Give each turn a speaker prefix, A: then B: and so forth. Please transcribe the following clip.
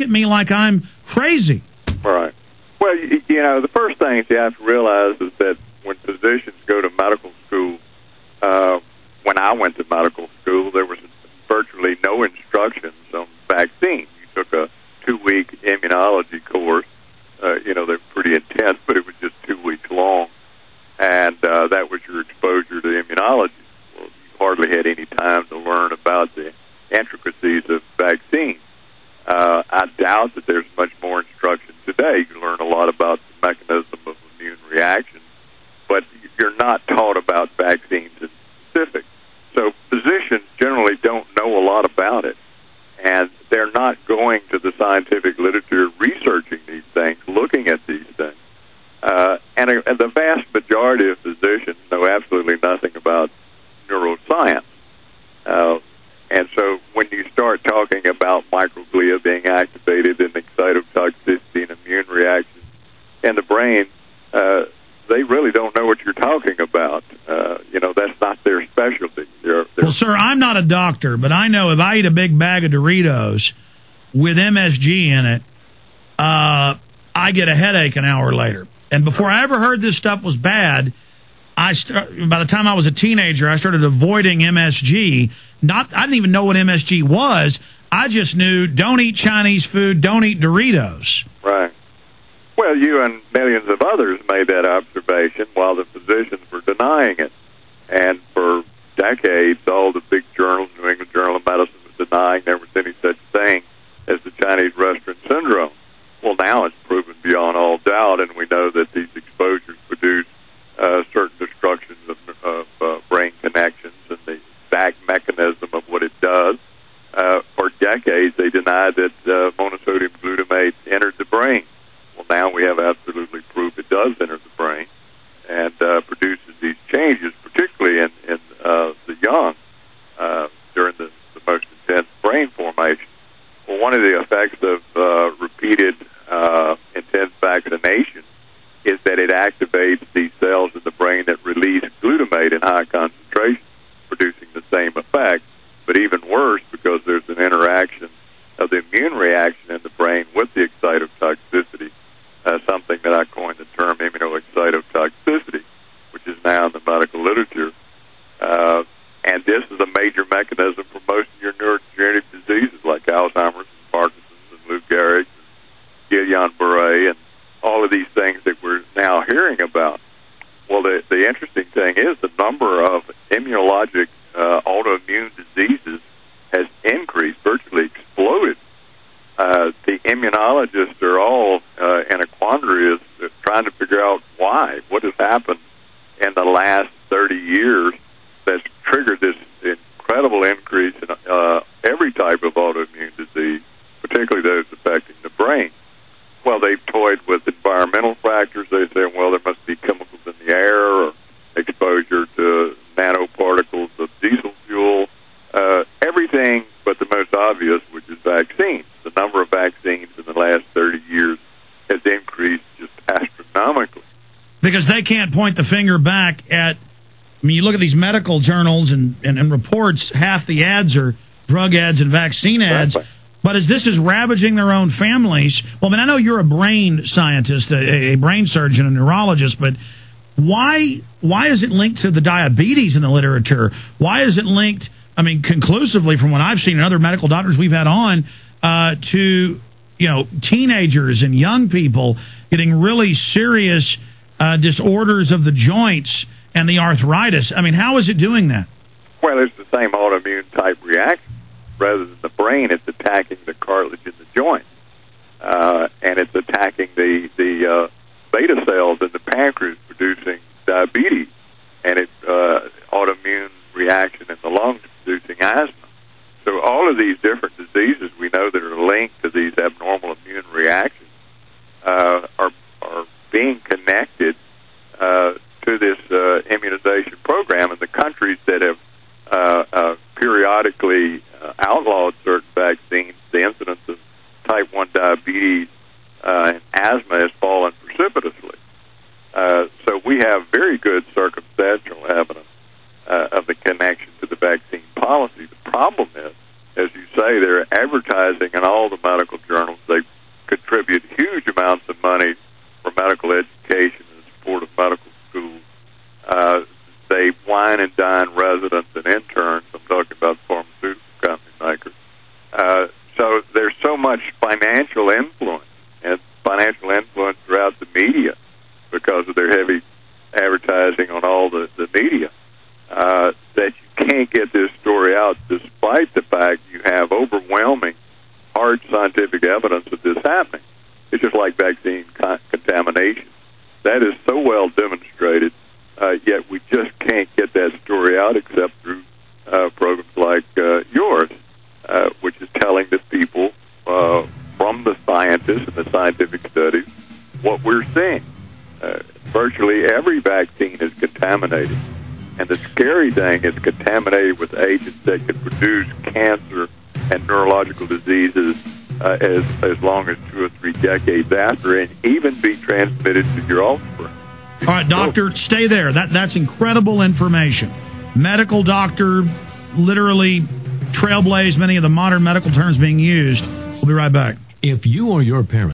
A: at me like I'm crazy.
B: Right. Well, you know, the first thing you have to realize is that when physicians go to medical school, when I went to medical school, there was virtually no instructions on vaccines. You took a 2-week immunology course. You know, they're pretty intense, but it was just 2 weeks long. And that was your exposure to immunology. Well, you hardly had any time to learn about the intricacies of vaccines. I doubt that there's much more instruction today. You learn a lot about the mechanism of immune reaction, but you're not taught about vaccines in specific. So physicians generally don't know a lot about it, and they're not going to the scientific literature researching these things, looking at these things. And the vast majority of physicians know absolutely nothing about neuroscience. And so when you start talking about microglia being activated and excitotoxicity and immune reactions in the brain, they really don't know what you're talking about. You know, that's not their specialty.
A: Well, sir, I'm not a doctor, but I know if I eat a big bag of Doritos with MSG in it, I get a headache an hour later. And before I ever heard this stuff was bad, by the time I was a teenager, I started avoiding MSG. I didn't even know what MSG was. I just knew, don't eat Chinese food, don't eat Doritos.
B: Right. Well, you and millions of others made that observation while the physicians were denying it. And for decades, all the big journals, New England Journal of Medicine, was denying there was any such thing as the Chinese restaurant syndrome. Well, now it's proven beyond all doubt, and we know that these exposures produce certain destructions of brain connections and the exact mechanism of what it does. For decades, they denied that monosodium glutamate entered the brain. Well, now we have absolutely proof it does enter the brain and produces these changes, particularly in the young during the most intense brain formation. Well, one of the effects of repeated intense vaccination is that it activates these cells in the brain that release glutamate in high concentration, producing the same effect, but even worse because there's an interaction of the immune reaction in the brain with the excitotoxicity, something that I coined the term immunoexcitotoxicity, which is now in the medical literature. And this is a major mechanism for most of your neurodegenerative diseases like Alzheimer's and Parkinson's and Lou Gehrig's and Guillain-Barré and all of these things that we're now hearing about. Well, the interesting thing is the number of immunologic autoimmune diseases has increased, virtually exploded. The immunologists are all in a quandary is trying to figure out why. What has happened in the last 30 years that's triggered this incredible increase in every type of autoimmune disease, particularly those affecting the brain? Well, they've toyed with environmental factors. They say, well, there must be chemicals in the air or exposure to nanoparticles of diesel fuel, everything but the most obvious, which is vaccines. The number of vaccines in the last 30 years has increased just astronomically.
A: Because they can't point the finger back at, I mean, you look at these medical journals and reports, half the ads are drug ads and vaccine ads.
B: Exactly.
A: But as this is ravaging their own families, well, I mean, I know you're a brain scientist, a brain surgeon, a neurologist, but why is it linked to the diabetes in the literature? Why is it linked, I mean, conclusively from what I've seen and other medical doctors we've had on, to, you know, teenagers and young people getting really serious disorders of the joints and the arthritis? I mean, how is it doing that?
B: Well, it's the same autoimmune type reaction. Rather than the brain, it's attacking the cartilage in the joint, and it's attacking the beta cells in the pancreas, producing diabetes, and it's autoimmune reaction in the lungs, producing asthma. So all of these different diseases we know that are linked to these abnormal immune reactions are being connected to this immunization program. And the countries that have periodically outlawed certain vaccines, the incidence of type 1 diabetes and asthma has fallen precipitously. So we have very good circumstantial evidence of the connection to the vaccine policy. The problem is as you say, they're advertising in all the medical journals. They contribute huge amounts of money for medical education and support of medical schools. They wine and dine residents and interns. I'm talking about pharmaceutical company makers. So there's so much financial influence throughout the media because of their heavy advertising on all the media that you can't get this story out despite the fact you have overwhelming hard scientific evidence of this happening. It's just like vaccine contamination. That is so well demonstrated, yet we just can't get that story out except through programs like yours, which is telling the people from the scientists and the scientific studies what we're seeing. Virtually every vaccine is contaminated, and the scary thing is contaminated with agents that could produce cancer and neurological diseases as long as 2 or 3 decades after, and even be transmitted to your offspring.
A: All right, doctor, stay there. That's incredible information. Medical doctor, literally trailblazed many of the modern medical terms being used. We'll be right back.
C: If you or your parents